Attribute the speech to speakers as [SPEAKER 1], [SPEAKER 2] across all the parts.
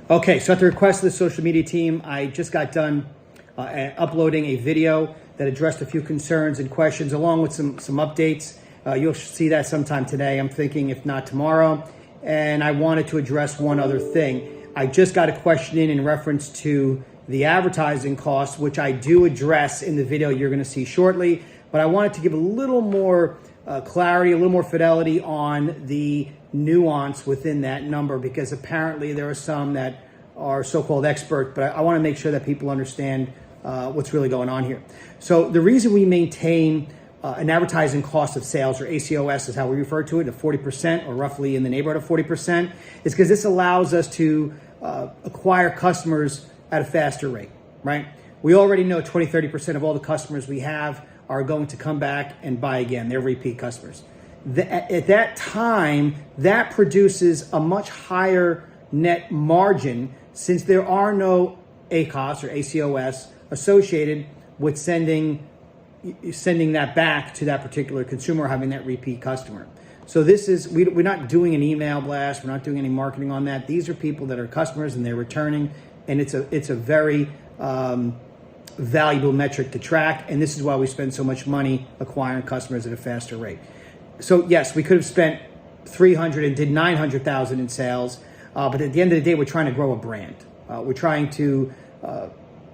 [SPEAKER 1] Okay, so at the request of the social media team, I just got done uploading a video that addressed a few concerns and questions along with some updates. You'll see that sometime today. I'm thinking if not tomorrow. And I wanted to address one other thing. I just got a question in reference to the advertising costs, which I do address in the video you're going to see shortly. But I wanted to give a little more clarity, a little more fidelity on the nuance within that number, because apparently there are some that are so-called expert, but I want to make sure that people understand what's really going on here. So the reason we maintain an advertising cost of sales, or ACOS is how we refer to it, of 40%, or roughly in the neighborhood of 40%, is because this allows us to acquire customers at a faster rate, right? We already know 20-30% of all the customers we have are going to come back and buy again. They're repeat customers. At that time, that produces a much higher net margin, since there are no ACOS or ACOS associated with sending that back to that particular consumer, having that repeat customer. So this is, we're not doing an email blast, we're not doing any marketing on that. These are people that are customers and they're returning, and it's a very valuable metric to track, and this is why we spend so much money acquiring customers at a faster rate. So yes, we could have spent $300 and did $900,000 in sales, but at the end of the day, we're trying to grow a brand. We're trying to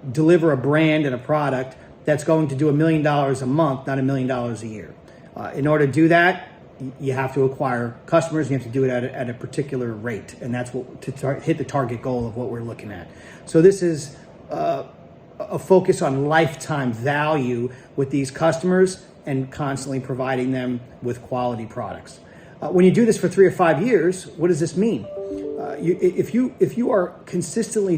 [SPEAKER 1] deliver a brand and a product that's going to do $1 million a month, not $1 million a year. In order to do that, you have to acquire customers. You have to do it at a particular rate, and that's what to hit the target goal of what we're looking at. So this is a focus on lifetime value with these customers and constantly providing them with quality products. When you do this for 3 or 5 years, what does this mean? If you are consistently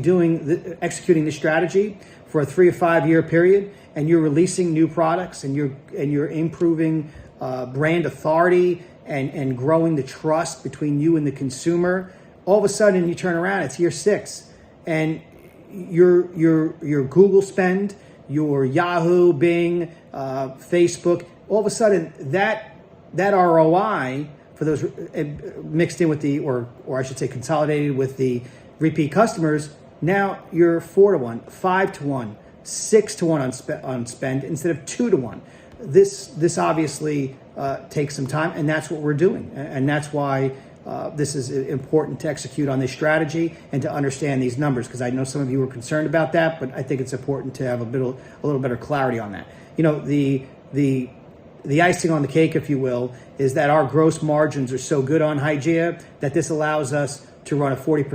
[SPEAKER 1] executing this strategy for a 3 or 5 year period, and you're releasing new products, and you're improving brand authority and growing the trust between you and the consumer, all of a sudden you turn around, it's year 6, and your Google spend, your Yahoo, Bing, Facebook, all of a sudden that ROI for those mixed in with the, or I should say consolidated with the repeat customers, now you're 4 to 1, 5 to 1, 6 to 1 on spend instead of 2 to 1. This obviously takes some time, and that's what we're doing, and that's why this is important to execute on this strategy and to understand these numbers, because I know some of you were concerned about that, but I think it's important to have a little better clarity on that. You know, the icing on the cake, if you will, is that our gross margins are so good on Hygieia that this allows us to run a 40%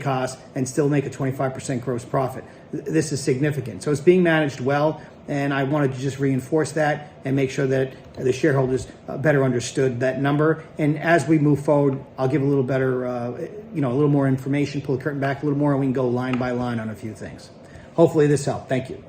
[SPEAKER 1] ACOS and still make a 25% gross profit. This is significant. So it's being managed well, and I wanted to just reinforce that and make sure that the better understood that number. And as we move forward, I'll give a little better, a little more information, pull the curtain back a little more, and we can go line by line on a few things. Hopefully this helped. Thank you.